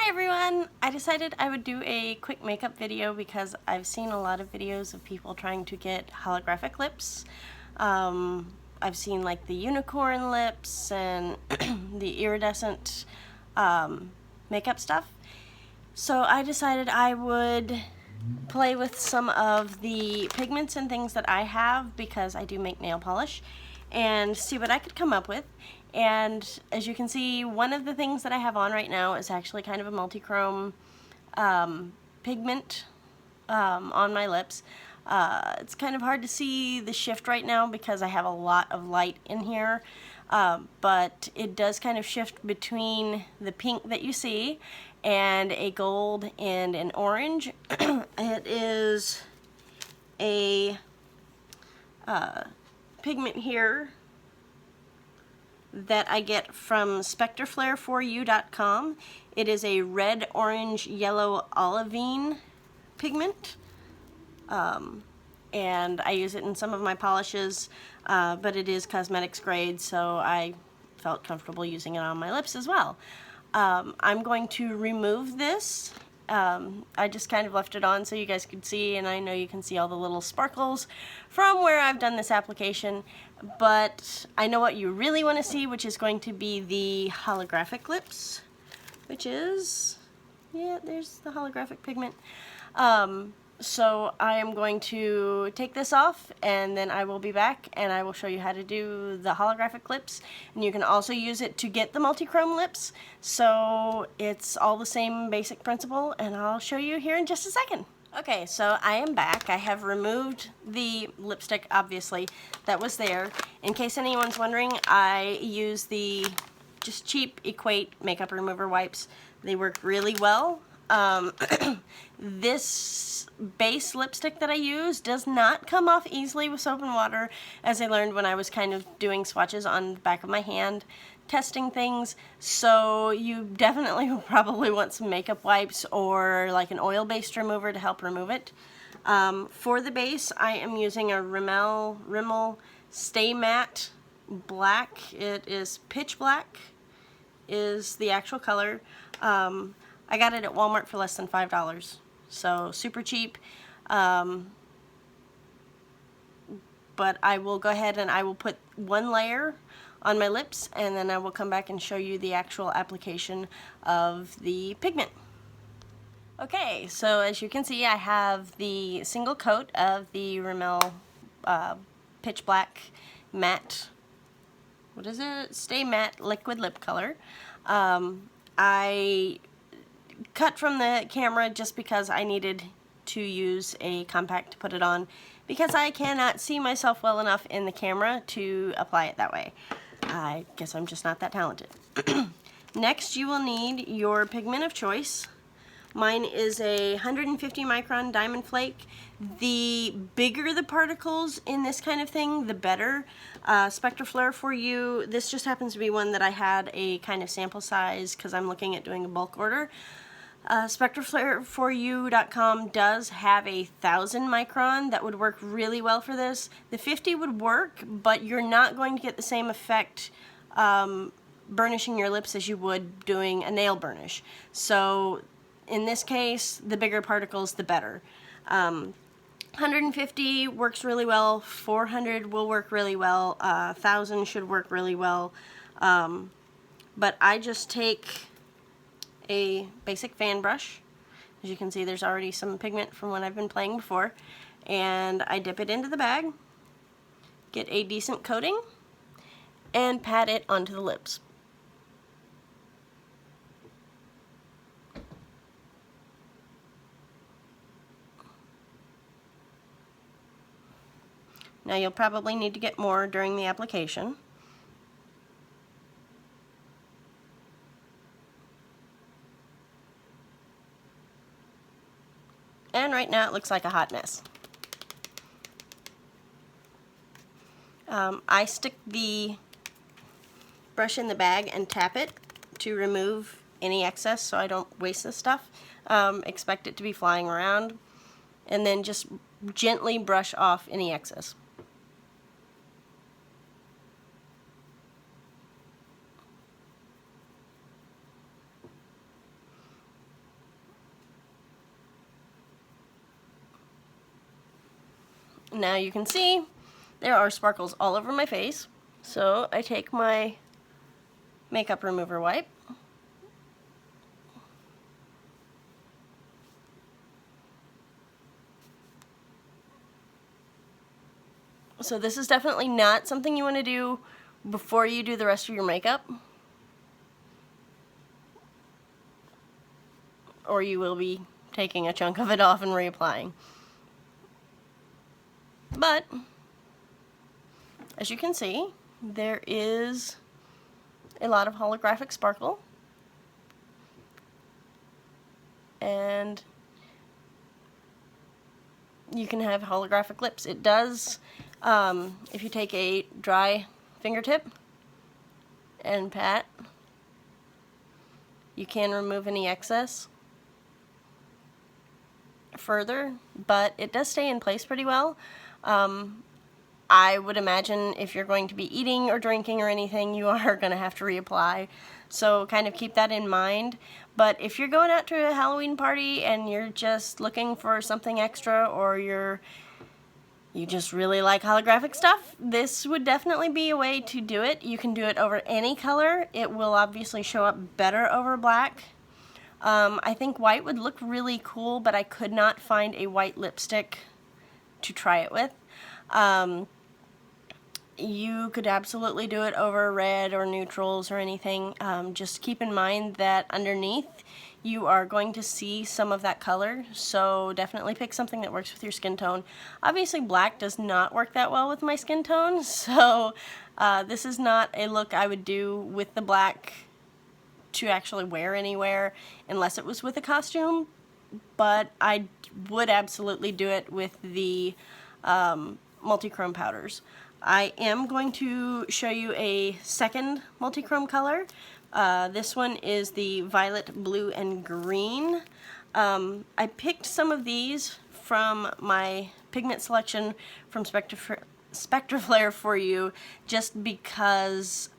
Hi everyone! I decided I would do a quick makeup video because I've seen a lot of videos of people trying to get holographic lips. I've seen like the unicorn lips and the iridescent makeup stuff. So I decided I would play with some of the pigments and things that I have because I do make nail polish and see what I could come up with. And as you can see, one of the things that I have on right now is actually kind of a multichrome pigment on my lips. It's kind of hard to see the shift right now because I have a lot of light in here, but it does kind of shift between the pink that you see and a gold and an orange. It is a pigment here that I get from Spectraflare4u.com. It is a red, orange, yellow, olivine pigment. And I use it in some of my polishes, but it is cosmetics grade, so I felt comfortable using it on my lips as well. I'm going to remove this. I just kind of left it on so you guys could see, and I know you can see all the little sparkles from where I've done this application, but I know what you really want to see, which is going to be the holographic lips, which is, yeah, there's the holographic pigment. So I am going to take this off and then I will be back and I will show you how to do the holographic lips, and you can also use it to get the multichrome lips, so it's all the same basic principle, and I'll show you here in just a second. Okay, so I am back. I have removed the lipstick, obviously, that was there. In case anyone's wondering, I use the just cheap Equate makeup remover wipes. They work really well. This base lipstick that I use does not come off easily with soap and water, as I learned when I was kind of doing swatches on the back of my hand, testing things, so you definitely will probably want some makeup wipes or like an oil-based remover to help remove it. For the base, I am using a Rimmel Stay Matte black. It is pitch black, is the actual color. I got it at Walmart for less than $5, so super cheap. But I will go ahead and I will put one layer on my lips, and then I will come back and show you the actual application of the pigment. Okay, so as you can see, I have the single coat of the Rimmel Pitch Black Matte, what is it? Stay Matte Liquid Lip Color. I cut from the camera just because I needed to use a compact to put it on, because I cannot see myself well enough in the camera to apply it that way. I guess I'm just not that talented. Next, you will need your pigment of choice. Mine is a 150 micron Diamond Flake. The bigger the particles in this kind of thing, the better. Spectraflare4u, this just happens to be one that I had a kind of sample size because I'm looking at doing a bulk order. Spectraflare4u.com does have a 1000 micron that would work really well for this. The 50 would work, but you're not going to get the same effect burnishing your lips as you would doing a nail burnish. So in this case, the bigger particles, the better. 150 works really well, 400 will work really well, 1000 should work really well, but I just take a basic fan brush. As you can see, there's already some pigment from when I've been playing before, and I dip it into the bag, get a decent coating, and pat it onto the lips. Now you'll probably need to get more during the application. And right now it looks like a hot mess. I stick the brush in the bag and tap it to remove any excess so I don't waste this stuff. Expect it to be flying around, and then just gently brush off any excess. Now you can see there are sparkles all over my face, so I take my makeup remover wipe, so this is definitely not something you want to do before you do the rest of your makeup, or you will be taking a chunk of it off and reapplying. But as you can see, there is a lot of holographic sparkle, and you can have holographic lips. It does, if you take a dry fingertip and pat, you can remove any excess further, but it does stay in place pretty well. I would imagine if you're going to be eating or drinking or anything, you are going to have to reapply. So kind of keep that in mind. But if you're going out to a Halloween party and you're just looking for something extra, or you just really like holographic stuff, this would definitely be a way to do it. You can do it over any color. It will obviously show up better over black. I think white would look really cool, but I could not find a white lipstick to try it with. You could absolutely do it over red or neutrals or anything. Just keep in mind that underneath you are going to see some of that color, so definitely pick something that works with your skin tone. Obviously black does not work that well with my skin tone, so this is not a look I would do with the black to actually wear anywhere unless it was with a costume, but I would absolutely do it with the multichrome powders. I am going to show you a second multichrome color. This one is the violet, blue, and green. I picked some of these from my pigment selection from Spectraflare for you just because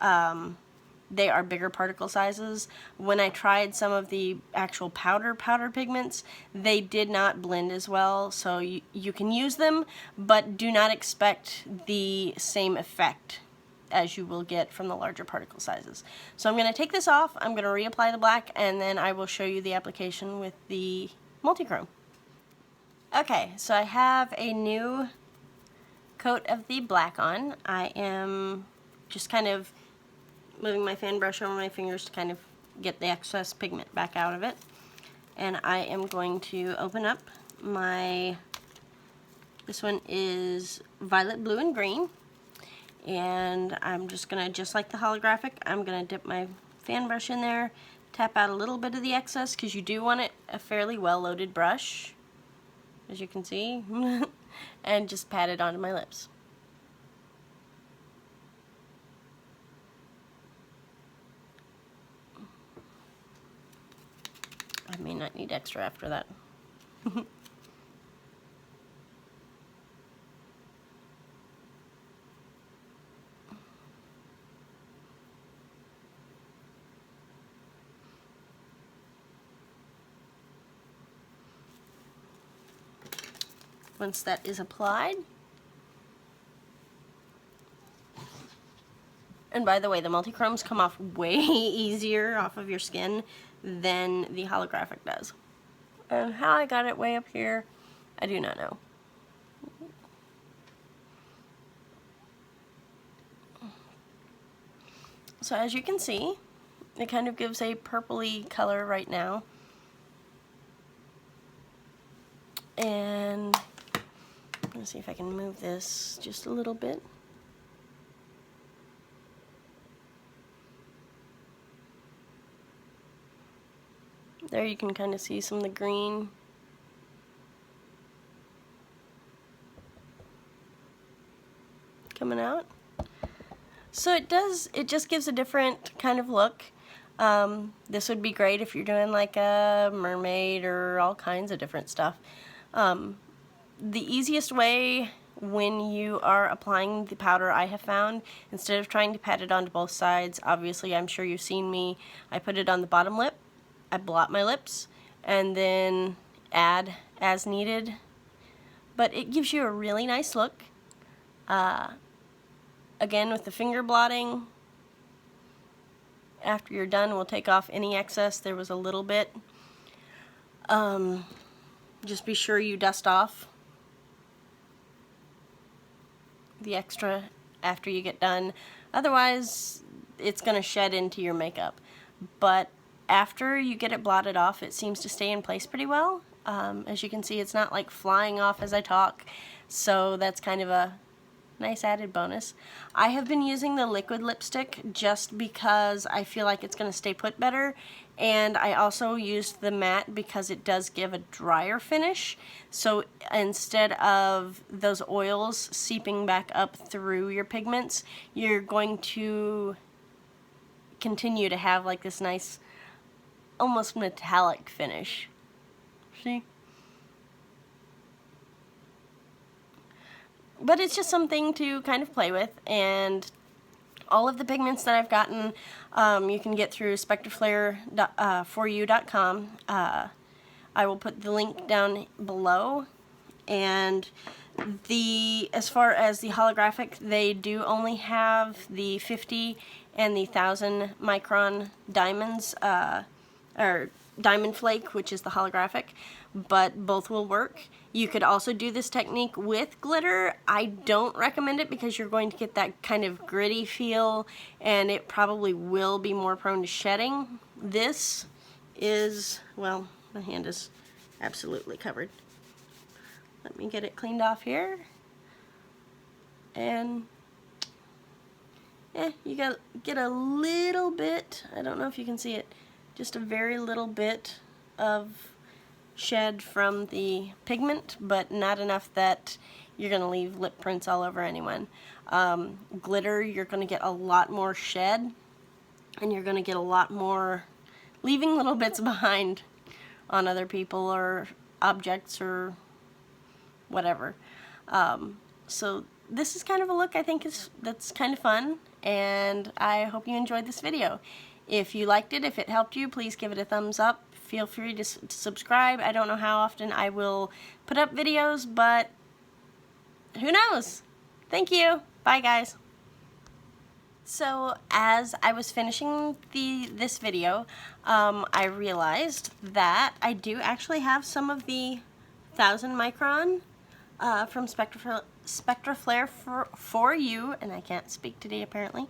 they are bigger particle sizes. When I tried some of the actual powder pigments, they did not blend as well, so you can use them, but do not expect the same effect as you will get from the larger particle sizes. So I'm going to take this off, I'm going to reapply the black, and then I will show you the application with the multichrome. Okay, so I have a new coat of the black on. I am just kind of moving my fan brush over my fingers to kind of get the excess pigment back out of it. And I am going to open up this one is violet, blue, and green. And I'm just gonna, just like the holographic, I'm gonna dip my fan brush in there, tap out a little bit of the excess, because you do want a fairly well-loaded brush, as you can see, and just pat it onto my lips. I may not need extra after that. Once that is applied, and by the way, the multichromes come off way easier off of your skin than the holographic does. And how I got it way up here, I do not know. So as you can see, it kind of gives a purpley color right now. And let's see if I can move this just a little bit. There you can kind of see some of the green. Coming out. So it just gives a different kind of look. This would be great if you're doing like a mermaid or all kinds of different stuff. The easiest way when you are applying the powder, I have found, instead of trying to pat it onto both sides, obviously I'm sure you've seen me, I put it on the bottom lip, I blot my lips, and then add as needed but it gives you a really nice look. Again, with the finger blotting, after you're done, we'll take off any excess. There was a little bit. Just be sure you dust off the extra after you get done. Otherwise, it's going to shed into your makeup. But after you get it blotted off, it seems to stay in place pretty well. As you can see, it's not like flying off as I talk, so that's kind of a nice added bonus. I have been using the liquid lipstick just because I feel like it's going to stay put better, and I also used the matte because it does give a drier finish. So instead of those oils seeping back up through your pigments, you're going to continue to have like this nice almost metallic finish. See? But it's just something to kind of play with, and all of the pigments that I've gotten you can get through spectraflare4u.com. I will put the link down below, and as far as the holographic, they do only have the 50 and the 1000 micron diamonds, or diamond flake, which is the holographic, but both will work. You could also do this technique with glitter. I don't recommend it because you're going to get that kind of gritty feel, and it probably will be more prone to shedding. This is, well, my hand is absolutely covered. Let me get it cleaned off here. And you get a little bit, I don't know if you can see it, just a very little bit of shed from the pigment, but not enough that you're going to leave lip prints all over anyone. Glitter, you're going to get a lot more shed, and you're going to get a lot more leaving little bits behind on other people or objects or whatever. So this is kind of a look I think that's kind of fun, and I hope you enjoyed this video. If you liked it, if it helped you, please give it a thumbs up. Feel free to subscribe. I don't know how often I will put up videos, but who knows? Thank you. Bye, guys. So as I was finishing this video, I realized that I do actually have some of the 1000 micron from Spectraflare 4u, and I can't speak today apparently.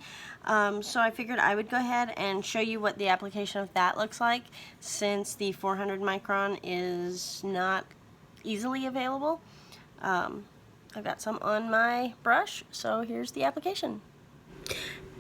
So I figured I would go ahead and show you what the application of that looks like, since the 400 micron is not easily available. I've got some on my brush, so here's the application.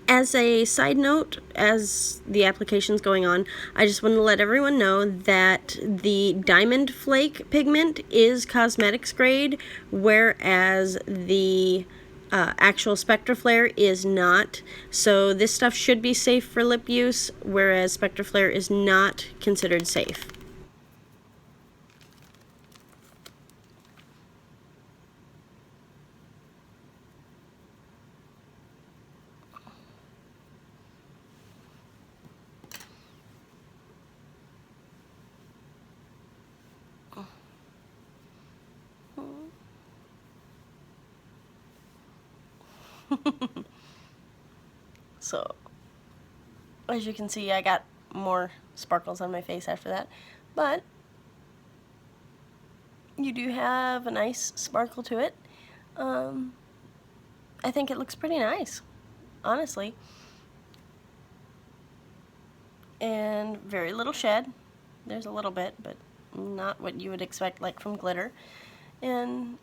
As a side note, as the application's going on, I just want to let everyone know that the Diamond Flake pigment is cosmetics grade, whereas the actual Spectraflare is not. So this stuff should be safe for lip use, whereas Spectraflare is not considered safe. So, as you can see, I got more sparkles on my face after that, but you do have a nice sparkle to it. I think it looks pretty nice, honestly, and very little shed. There's a little bit, but not what you would expect like from glitter. And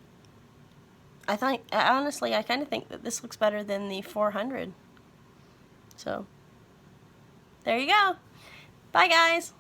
honestly, I kind of think that this looks better than the 400. So, there you go. Bye, guys.